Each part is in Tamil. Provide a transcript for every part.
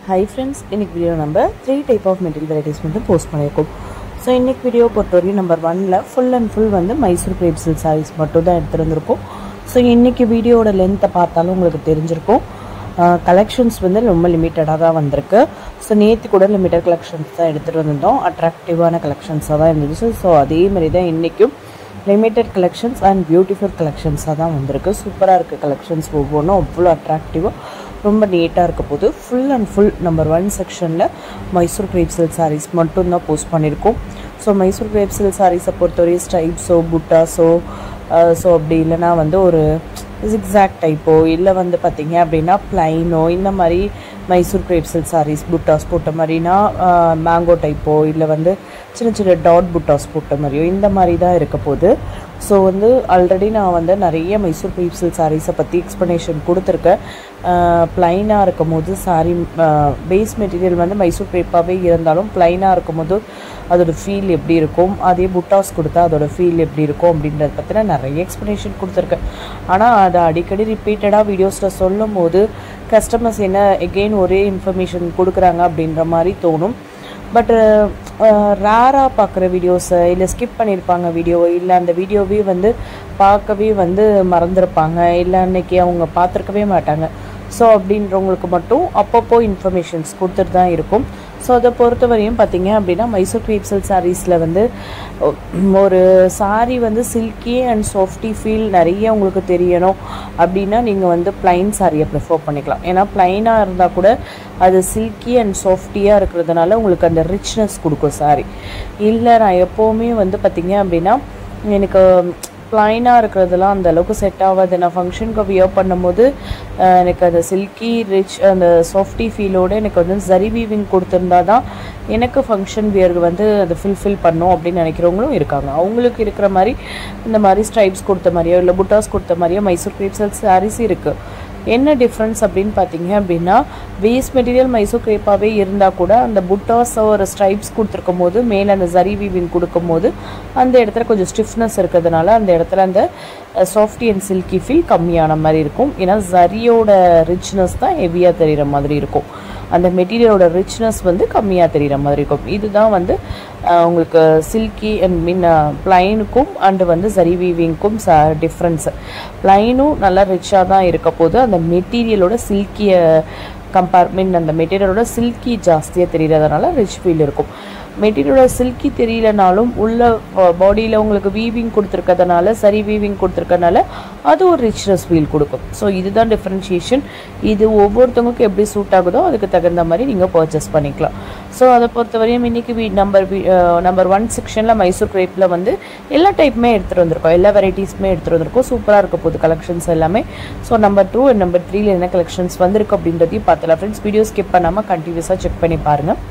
Hi friends, in this video number 3 type of material varieties post பண்ணிருக்கோம். So in this video பொறுத்தவரை number 1ல full and full வந்து மைசூர் crepe silk sarees மட்டும் தான் எடுத்துருந்திருக்கோம். So இன்னைக்கு வீடியோட லெந்த் பார்த்தாலும் உங்களுக்கு தெரிஞ்சிருக்கும். கலெக்ஷன்ஸ் வந்து ரொம்ப லிமிட்டடா தான் வந்திருக்கு. So நேத்து கூட லிமிட்டட் கலெக்ஷன்ஸ் தான் எடுத்துட்டு வந்தோம். அட்ராக்டிவான கலெக்ஷன்ஸா தான் இருந்துச்சு. So அதே மாதிரி தான் இன்னைக்கும் limited collections and beautiful collections தான் வந்திருக்கு. சூப்பரா இருக்கு கலெக்ஷன்ஸ் ஒவ்வொன்றும் அவ்வளோ அட்ராக்டிவா ரொம்ப நீட்டா இருக்க போது ஃபுல் அண்ட் ஃபுல் நம்பர் 1 செக்ஷன்ல மைசூர் crepe silk sarees மட்டும் தான் போஸ்ட் பண்ணிருக்கோம். So Mysore crepe silk sarees பொறுத்தவரை ஸ்ட்ரைப்ஸோ புட்டாஸோ ஸோ அப்படி இல்லைன்னா வந்து ஒரு ஜிக்ஸாக் டைப்போ இல்லை வந்து பார்த்தீங்க அப்படின்னா பிளைனோ இந்த மாதிரி மைசூர் crepe silk sarees புட்டாஸ் போட்ட மாதிரினா மேங்கோ டைப்போ இல்லை வந்து சின்ன சின்ன டாட் புட்டாஸ் போட்ட மாதிரியோ இந்த மாதிரி தான் இருக்க போகுது. ஸோ வந்து ஆல்ரெடி நான் வந்து நிறைய மைசூர் crepe silk sarees பற்றி எக்ஸ்ப்ளனேஷன் கொடுத்துருக்கேன். பிளைனாக இருக்கும் போது சாரீ பேஸ் மெட்டீரியல் வந்து மைசூர் crepeாகவே இருந்தாலும் பிளைனாக இருக்கும் போது அதோட ஃபீல் எப்படி இருக்கும், அதே புட்டாஸ் கொடுத்தா அதோட ஃபீல் எப்படி இருக்கும் அப்படின்றத பற்றின நிறைய எக்ஸ்ப்ளனேஷன் கொடுத்துருக்கேன். ஆனால் அதை அடிக்கடி ரிப்பீட்டடாக வீடியோஸில் சொல்லும் போது கஸ்டமர்ஸ் என்ன எகெயின் ஒரே இன்ஃபர்மேஷன் கொடுக்குறாங்க அப்படின்ற மாதிரி தோணும். பட் ரேராக பார்க்குற வீடியோஸை இல்லை ஸ்கிப் பண்ணியிருப்பாங்க வீடியோ, இல்லை அந்த வீடியோவே வந்து பார்க்கவே வந்து மறந்துருப்பாங்க, இல்லை அன்னைக்கு அவங்க பார்த்துருக்கவே மாட்டாங்க. ஸோ அப்படின்றவங்களுக்கு மட்டும் அப்பப்போ இன்ஃபர்மேஷன்ஸ் கொடுத்துட்டு தான் இருக்கும். ஸோ அதை பொறுத்தவரையும் பார்த்தீங்க அப்படின்னா மைசூர் crepe silk sareesல வந்து ஒரு சாரீ வந்து சில்கி அண்ட் சாஃப்டி ஃபீல் நிறைய உங்களுக்கு தெரியணும் அப்படின்னா நீங்கள் வந்து பிளைன் சாரியை ப்ரிஃபர் பண்ணிக்கலாம். ஏன்னா பிளைனாக இருந்தால் கூட அது சில்கி அண்ட் சாஃப்டியாக இருக்கிறதுனால உங்களுக்கு அந்த ரிச்னஸ் கொடுக்கும் சாரீ. இல்லை நான் எப்போவுமே வந்து பார்த்தீங்க அப்படின்னா எனக்கு பிளைனாக இருக்கிறதுலாம் அந்த அளவுக்கு செட் ஆகாது, நான் ஃபங்க்ஷனுக்கு வியர் பண்ணும்போது எனக்கு அந்த சில்கி ரிச் அந்த சாஃப்டி ஃபீலோடு எனக்கு வந்து ஜரி வீவிங் கொடுத்துருந்தா தான் எனக்கு ஃபங்க்ஷன் வியருக்கு வந்து அதை ஃபில்ஃபில் பண்ணும் அப்படின்னு நினைக்கிறவங்களும் இருக்காங்க. அவங்களுக்கு இருக்கிற மாதிரி இந்த மாதிரி ஸ்ட்ரைப்ஸ் கொடுத்த மாதிரியோ இல்லை புட்டாஸ் கொடுத்த மாதிரியோ மைசூர் crepe silk sarees இருக்குது. என்ன டிஃப்ரென்ஸ் அப்படின்னு பார்த்தீங்க அப்படின்னா வேஸ்ட் மெட்டீரியல் மைசூர் crepeாகவே இருந்தால் கூட அந்த புட்டாஸோ ஒரு ஸ்ட்ரைப்ஸ் கொடுத்துருக்கும் போது மேலே அந்த ஜரி வீவிங் கொடுக்கும் போது அந்த இடத்துல கொஞ்சம் ஸ்டிஃப்னஸ் இருக்கிறதுனால அந்த இடத்துல அந்த சாஃப்டி அண்ட் சில்கி ஃபீல் கம்மியான மாதிரி இருக்கும். ஏன்னா ஜரியோட ரிச்னஸ் தான் ஹெவியாக தெரிகிற மாதிரி இருக்கும், அந்த மெட்டீரியலோட ரிச்னஸ் வந்து கம்மியாக தெரிகிற மாதிரி இருக்கும். இதுதான் வந்து உங்களுக்கு சில்கி அண்ட் மீன் பிளைனுக்கும் அண்டு வந்து ஜரி வீவிங்க்கும் டிஃப்ரென்ஸு. பிளைனும் நல்லா ரிச்சாக தான் இருக்க போது அந்த மெட்டீரியலோட சில்கியை அந்த மெட்டீரியலோட சில்கி ஜாஸ்தியாக தெரிகிறதுனால ரிச் ஃபீல் இருக்கும். மெட்டீரியலோட சில்கி தெரியலனாலும் உள்ள பாடியில் உங்களுக்கு வீவிங் கொடுத்துருக்கிறதுனால சரி வீவிங் கொடுத்துருக்கனால அது ஒரு ரிச்னஸ் ஃபீல் கொடுக்கும். ஸோ இதுதான் டிஃப்ரென்ஷியேஷன். இது ஒவ்வொருத்தவங்களுக்கும் எப்படி சூட் ஆகுதோ அதுக்கு தகுந்த மாதிரி நீங்கள் பர்ச்சேஸ் பண்ணிக்கலாம். ஸோ அதை பொறுத்தவரையும் இன்றைக்கி நம்பர் 1 செக்ஷனில் மைசூர் crepeல வந்து எல்லா டைப்புமே எடுத்துகிட்டு வந்திருக்கோம், எல்லா வெரைட்டிஸுமே எடுத்துகிட்டு வந்திருக்கோம். சூப்பராக இருக்க போகுது கலெக்ஷன்ஸ் எல்லாமே. ஸோ நம்பர் 2 அண்ட் நம்பர் 3ல என்ன கலெக்ஷன்ஸ் வந்திருக்கு அப்படின்றதையும் பார்த்துலாம் ஃப்ரெண்ட்ஸ். வீடியோ ஸ்கிப் பண்ணாமல் கண்டினியூஸாக செக் பண்ணி பாருங்கள்.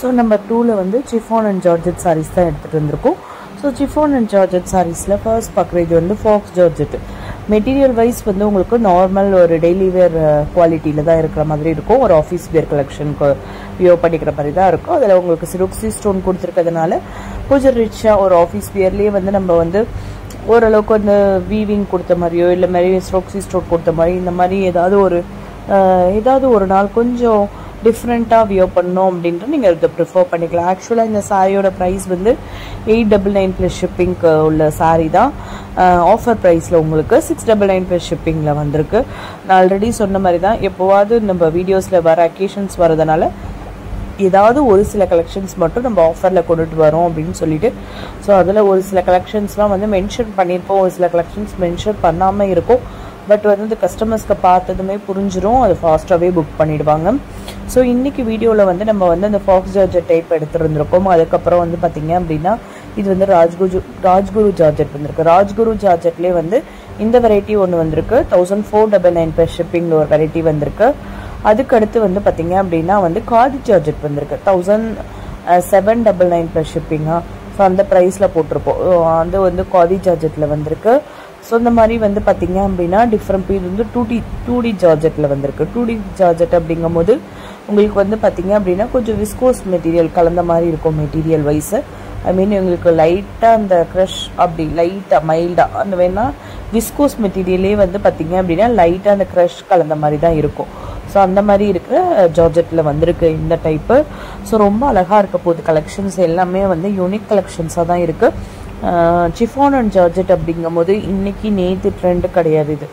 ஸோ நம்பர் 2ல வந்து சிஃபான் அண்ட் ஜார்ஜெட் சாரீஸ் தான் எடுத்துகிட்டு வந்திருக்கோம். ஸோ சிஃபான் அண்ட் ஜார்ஜெட் சாரீஸில் ஃபர்ஸ்ட் பார்க்குறது வந்து ஃபாக்ஸ் ஜார்ஜெட். மெட்டீரியல் வைஸ் வந்து உங்களுக்கு நார்மல் ஒரு டெய்லி வேர் குவாலிட்டியில் தான் இருக்கிற மாதிரி இருக்கும். ஒரு ஆஃபீஸ் வேர் கலெக்ஷனுக்கு வியோ பண்ணிக்கிற மாதிரி தான் இருக்கும். அதில் உங்களுக்கு சிறுக்ஸி ஸ்டோன் கொடுத்துருக்கிறதுனால கொஞ்சம் ரிச்சாக ஒரு ஆஃபீஸ் வேர்லேயே வந்து நம்ம வந்து ஓரளவுக்கு வந்து வீவிங் கொடுத்த மாதிரியோ இல்லை மாதிரி சிறுக்ஸி ஸ்டோன் கொடுத்த மாதிரி இந்த மாதிரி ஏதாவது ஒரு நாள் கொஞ்சம் டிஃப்ரெண்ட்டாக வியோ பண்ணோம் அப்படின்ட்டு நீங்கள் இதை ப்ரிஃபர் பண்ணிக்கலாம். ஆக்சுவலாக இந்த சாரியோட ப்ரைஸ் வந்து 899 ப்ளஸ் ஷிப்பிங்க்கு உள்ள சாரீ தான். ஆஃபர் ப்ரைஸில் உங்களுக்கு 699 ப்ளஸ் ஷிப்பிங்கில் வந்திருக்கு. நான் ஆல்ரெடி சொன்ன மாதிரி தான், எப்போவாவது நம்ம வீடியோஸில் வர அக்கேஷன்ஸ் வரதுனால ஏதாவது ஒரு சில கலெக்ஷன்ஸ் மட்டும் நம்ம ஆஃபரில் கொண்டுட்டு வரோம் அப்படின்னு சொல்லிட்டு, ஸோ அதில் ஒரு சில கலெக்ஷன்ஸ்லாம் வந்து மென்ஷன் பண்ணியிருப்போம், ஒரு சில கலெக்ஷன்ஸ் மென்ஷன் பண்ணாமல் இருக்கும். பட் வந்து இந்த கஸ்டமர்ஸ்க்கு பார்த்ததுமே புரிஞ்சிடும், அது ஃபாஸ்ட்டாகவே புக் பண்ணிவிடுவாங்க. ஸோ இன்றைக்கி வீடியோவில் வந்து நம்ம வந்து அந்த ஃபாக்ஸ் ஜார்ஜெட் டைப் எடுத்துருந்துருக்கோம். அதுக்கப்புறம் வந்து பார்த்திங்க அப்படின்னா இது வந்து ராஜ்குரு ஜார்ஜெட் வந்திருக்கு. ராஜ்குரு ஜார்ஜெட்லேயே வந்து இந்த வெரைட்டி ஒன்று வந்திருக்கு. 1499 ப்ளஸ் ஷிப்பிங்கில் ஒரு வெரைட்டி வந்திருக்கு. அதுக்கடுத்து வந்து பார்த்திங்க அப்படின்னா வந்து காதி ஜார்ஜெட் வந்திருக்கு. 1799 ப்ளஸ் ஷிப்பிங்காக. ஸோ அந்த ப்ரைஸில் போட்டிருப்போம். அது வந்து காதி ஜார்ஜெட்டில் வந்திருக்கு. ஸோ இந்த மாதிரி வந்து பார்த்திங்க அப்படின்னா டிஃப்ரெண்ட் பீஸ் வந்து 2D ஜார்ஜெட்டில் வந்திருக்கு. 2D ஜார்ஜெட் அப்படிங்கும் போது உங்களுக்கு வந்து பார்த்திங்க அப்படின்னா கொஞ்சம் விஸ்கோஸ் மெட்டீரியல் கலந்த மாதிரி இருக்கும் மெட்டீரியல் வைஸு. ஐ மீன் உங்களுக்கு லைட்டாக அந்த க்ரஷ் அப்படி லைட்டாக மைல்டாக அந்த வேணால் விஸ்கோஸ் மெட்டீரியலே வந்து பார்த்திங்க அப்படின்னா லைட்டாக அந்த க்ரஷ் கலந்த மாதிரி தான் இருக்கும். ஸோ அந்த மாதிரி இருக்கிற ஜார்ஜெட்டில் வந்திருக்கு இந்த டைப்பு. ஸோ ரொம்ப அழகாக இருக்க போகுது. கலெக்ஷன்ஸ் எல்லாமே வந்து யூனிக் கலெக்ஷன்ஸாக தான் இருக்குது. சிஃபான் அண்ட் ஜார்ஜெட் அப்படிங்கும் போது இன்றைக்கி நேற்று ட்ரெண்டு கிடையாது. இது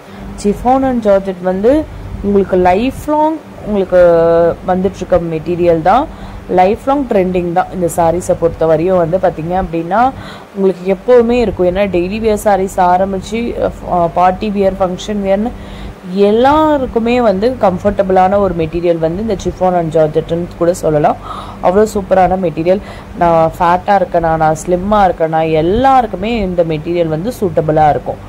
சிஃபான் அண்ட் ஜார்ஜெட் வந்து உங்களுக்கு லைஃப் லாங் உங்களுக்கு வந்துட்டுருக்க மெட்டீரியல் தான், லைஃப் லாங் ட்ரெண்டிங் தான். இந்த சாரீஸை பொறுத்த வரையும் வந்து பார்த்திங்க அப்படின்னா உங்களுக்கு எப்போவுமே இருக்கும். ஏன்னா டெய்லி வியர் சாரீஸ் ஆரம்பித்து பார்ட்டி வியர் ஃபங்க்ஷன் வியர்னு எல்லாருக்குமே வந்து கம்ஃபர்டபுளான ஒரு மெட்டீரியல் வந்து இந்த சிஃபான் அண்ட் ஜார்ஜெட்டுன்னு கூட சொல்லலாம். அவ்வளோ சூப்பரான மெட்டீரியல். நான் ஃபேட்டாக இருக்கேனா, நான் ஸ்லிம்மாக இருக்கேனா, எல்லாருக்குமே இந்த மெட்டீரியல் வந்து சூட்டபுளாக இருக்கும்.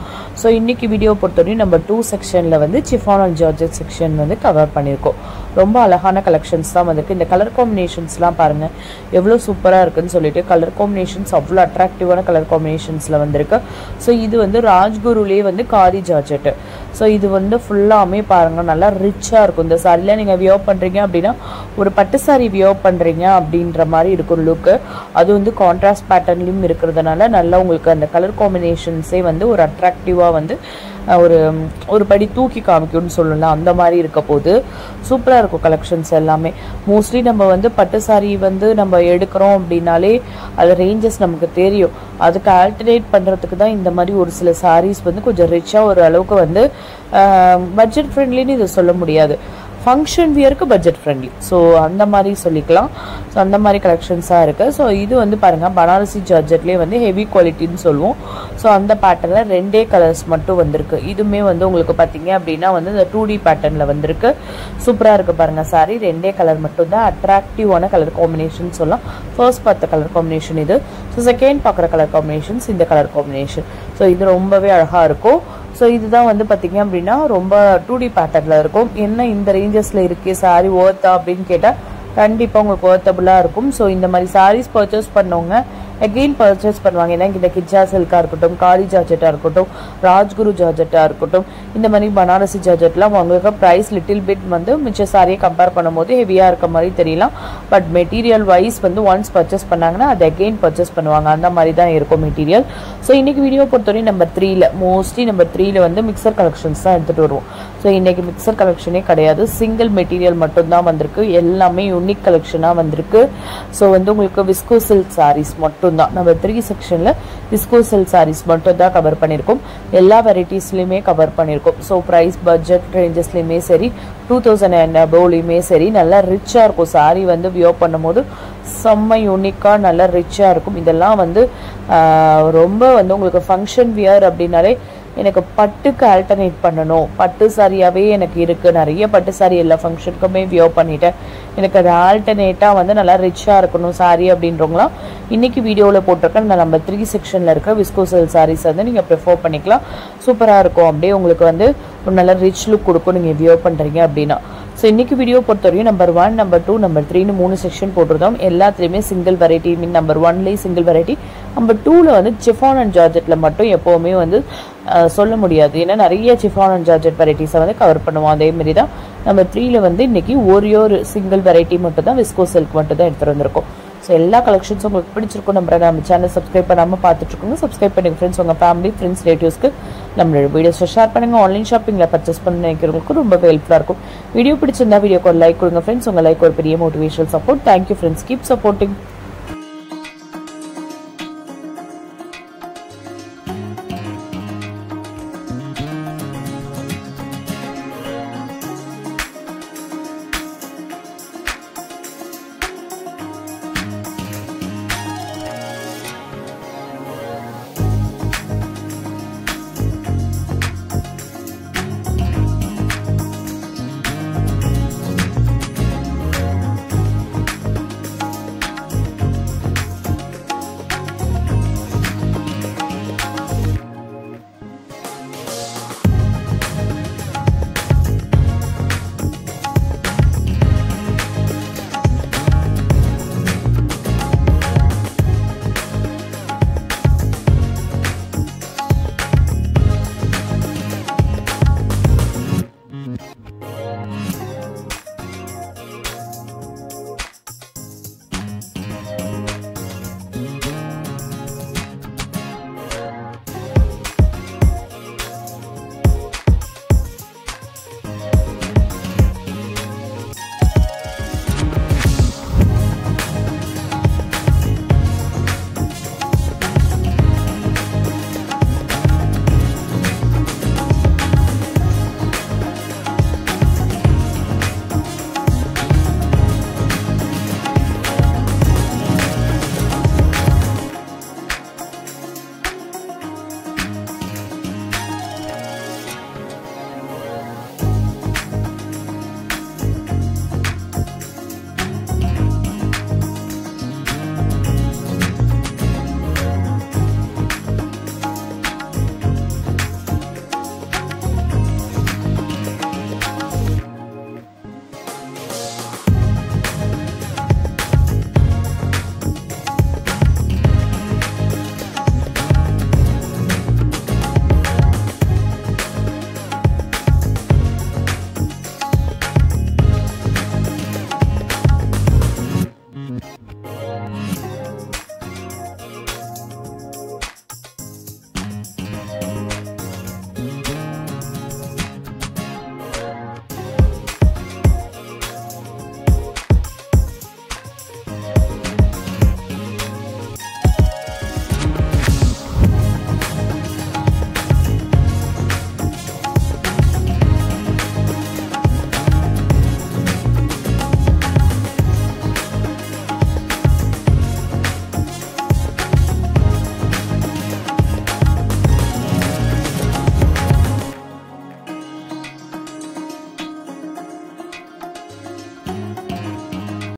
ஸோ இன்றைக்கி வீடியோ பொறுத்தவரையும் நம்ம 2 செக்ஷனில் வந்து சிஃபான் அண்ட் ஜார்ஜெட் செக்ஷன் வந்து கவர் பண்ணியிருக்கோம். ரொம்ப அழகான கலெக்ஷன்ஸ் தான் வந்திருக்கு. இந்த கலர் காம்பினேஷன்ஸ்லாம் பாருங்கள் எவ்வளோ சூப்பராக இருக்குதுன்னு சொல்லிட்டு. கலர் காம்பினேஷன்ஸ் அவ்வளோ அட்ராக்டிவான கலர் காம்பினேஷன்ஸில் வந்திருக்கு. ஸோ இது வந்து ராஜ்குருலேயே வந்து காதி ஜார்ஜெட்டு. ஸோ இது வந்து ஃபுல்லாமே பாருங்கள் நல்லா ரிச்சாக இருக்கும். இந்த சாரியில் நீங்கள் வியோ பண்ணுறீங்க அப்படின்னா ஒரு பட்டு சாரி வியோ பண்ணுறீங்க அப்படின்ற மாதிரி இருக்கும் லுக்கு. அது வந்து கான்ட்ராஸ்ட் பேட்டர்ன்லையும் இருக்கிறதுனால நல்லா உங்களுக்கு அந்த கலர் காம்பினேஷன்ஸே வந்து ஒரு அட்ராக்டிவாக வந்து ஒரு படி தூக்கி காமிக்கும்னு சொல்லலாம். அந்த மாதிரி இருக்க போது சூப்பராக இருக்கும் கலெக்ஷன்ஸ் எல்லாமே. மோஸ்ட்லி நம்ம வந்து பட்டு சாரி வந்து நம்ம எடுக்கிறோம் அப்படின்னாலே அது ரேஞ்சஸ் நமக்கு தெரியும். அதுக்கு ஆல்டர்னேட் பண்ணுறதுக்கு தான் இந்த மாதிரி ஒரு சில சாரீஸ் வந்து கொஞ்சம் ரிச்சாக ஒரு அளவுக்கு வந்து பட்ஜெட் ஃப்ரெண்ட்லின்னு இதை சொல்ல முடியாது, ஃபங்க்ஷன் வியருக்கு பட்ஜெட் ஃப்ரெண்ட்லி. ஸோ அந்த மாதிரி சொல்லிக்கலாம். ஸோ அந்த மாதிரி கலெக்ஷன்ஸாக இருக்குது. ஸோ இது வந்து பாருங்கள் பனாரசி ஜார்ஜெட்லேயே வந்து ஹெவி குவாலிட்டின்னு சொல்லுவோம். ஸோ அந்த பேட்டர்னில் 2 கலர்ஸ் மட்டும் வந்திருக்கு. இதுவுமே வந்து உங்களுக்கு பார்த்தீங்க அப்படின்னா வந்து இந்த 2D பேட்டர்னில் வந்திருக்கு. சூப்பராக இருக்குது பாருங்கள் சாரி. 2 கலர் மட்டும் தான் அட்ராக்டிவான கலர் காம்பினேஷன் சொல்லலாம். ஃபர்ஸ்ட் பார்த்த கலர் காம்பினேஷன் இது. ஸோ செகண்ட் பார்க்குற கலர் காம்பினேஷன்ஸ் இந்த கலர் காம்பினேஷன். ஸோ இது ரொம்பவே அழகாக இருக்கும். ஸோ இதுதான் வந்து பார்த்திங்க அப்படின்னா ரொம்ப 2D பேட்டர்னில் இருக்கும். என்ன இந்த ரேஞ்சஸில் இருக்குது சாரி ஓர்த்தா அப்படின்னு கேட்டால் கண்டிப்பாக உங்களுக்கு ஒர்த்தபுளாக இருக்கும். ஸோ இந்த மாதிரி சாரீஸ் பர்ச்சேஸ் பண்ணவங்க அகெயின் பர்ச்சேஸ் பண்ணுவாங்க. ஏன்னா இந்த கிஜா சில்காக இருக்கட்டும், காதி ஜார்ஜெட்டாக இருக்கட்டும், ராஜ்குரு ஜார்ஜெட்டாக இருக்கட்டும், இந்த மாதிரி பனாரசி ஜார்ஜெட்லாம் உங்களுக்கு ப்ரைஸ் லிட்டில் பிட் வந்து மிச்ச சாரியை கம்பேர் பண்ணும்போது ஹெவியாக இருக்க மாதிரி தெரியலாம். பட் மெட்டீரியல் வைஸ் வந்து ஒன்ஸ் பர்ச்சேஸ் பண்ணாங்கன்னா அது அகெயின் பர்ச்சேஸ் பண்ணுவாங்க. அந்த மாதிரி தான் இருக்கும் மெட்டீரியல். ஸோ இன்றைக்கி வீடியோ பொறுத்தவரையும் நம்பர் 3ல் மோஸ்ட்லி நம்பர் 3ல் வந்து மிக்சர் கலெக்ஷன்ஸ் தான் எடுத்துகிட்டு வருவோம். ஸோ இன்றைக்கி மிக்சர் கலெக்ஷனே கிடையாது, சிங்கிள் மெட்டீரியல் மட்டும்தான் வந்திருக்கு. எல்லாமே யூனிக் கலெக்ஷனாக வந்திருக்கு. ஸோ வந்து உங்களுக்கு விஸ்கோ சில்க் சாரீஸ் மட்டும்தான் நம்பர் 3 செக்ஷனில் விஸ்கோ சில்க் சாரீஸ் மட்டும் தான் கவர் பண்ணியிருக்கோம். எல்லா வெரைட்டிஸ்லையுமே கவர் பண்ணியிருக்கோம். ஸோ ப்ரைஸ் பட்ஜெட் ரேஞ்சஸ்லையுமே சரி 2000 அண்ட் அபோவ்லையுமே சரி நல்லா ரிச்சாக இருக்கும். சாரீ வந்து வியோ பண்ணும்போது செம்ம யூனிக்காக நல்லா ரிச்சாக இருக்கும். இதெல்லாம் வந்து ரொம்ப வந்து உங்களுக்கு ஃபங்க்ஷன் வியர் அப்படின்னாலே எனக்கு பட்டுக்கு ஆல்டர்னேட் பண்ணணும், பட்டு சாரியாகவே எனக்கு இருக்குது, நிறைய பட்டு சாரி எல்லா ஃபங்க்ஷனுக்குமே வியோ பண்ணிட்டேன், எனக்கு அது ஆல்டர்னேட்டாக வந்து நல்லா ரிச்சாக இருக்கணும் சாரி அப்படின்றவங்களாம் இன்றைக்கி வீடியோவில் போட்டிருக்கேன். நம்ம 3 செக்ஷனில் இருக்க விஸ்கோ சில்க் சாரீஸ் வந்து நீங்கள் ப்ரிஃபர் பண்ணிக்கலாம். சூப்பராக இருக்கும். அப்படியே உங்களுக்கு வந்து ஒரு நல்ல ரிச் லுக் கொடுக்கும் நீங்கள் வியோ பண்ணுறீங்க அப்படின்னா. ஸோ இன்னைக்கு வீடியோ பொறுத்தவரையும் நம்பர் 1 நம்பர் 2 நம்பர் 3ன்னு 3 செக்ஷன் போட்டிருந்தோம். எல்லாத்துலேயுமே சிங்கிள் வெரைட்டி, மீன் நம்பர் 1லேயே சிங்கிள் வெரைட்டி, நம்பர் 2ல வந்து சிஃபான் அண்ட் ஜார்ஜெட்டில் மட்டும் எப்போவுமே வந்து சொல்ல முடியாது. ஏன்னா நிறைய சிஃபான் அண்ட் ஜார்ஜெட் வெரைட்டிஸை வந்து கவர் பண்ணுவோம். அதேமாரி தான் நம்பர் 3ல வந்து இன்னைக்கு ஒரு சிங்கிள் வெரைட்டி மட்டும் தான் விஸ்கோ சில்க் மட்டும் தான் எடுத்துகிட்டு வந்திருக்கோம். ஸோ எல்லா கலெக்ஷன்ஸும் உங்களுக்கு பிடிச்சிருக்கும். நம்ம சேனல் சப்ஸ்கிரைப் பண்ணாமல் பார்த்துட்ருக்கோங்க. சப்ஸ்கிரைப் பண்ணுங்கள் ஃப்ரெண்ட்ஸ். உங்கள் ஃபேமிலி ஃப்ரெண்ட்ஸ் ரிலேட்டிவ்ஸ்க்கு நம்மளோட வீடியோஸை ஷேர் பண்ணுங்கள். ஆன்லைன் ஷாப்பிங்கில் பர்ச்சேஸ் பண்ண நினைக்கிறவங்களுக்கு ரொம்ப ஹெல்ப்ஃபுல்லாக இருக்கும். வீடியோ பிடிச்சிருந்தா வீடியோக்கு ஒரு லைக் கொடுங்க ஃப்ரெண்ட்ஸ். உங்கள் லைக் ஒரு பெரிய motivational support. Thank you friends. Keep supporting.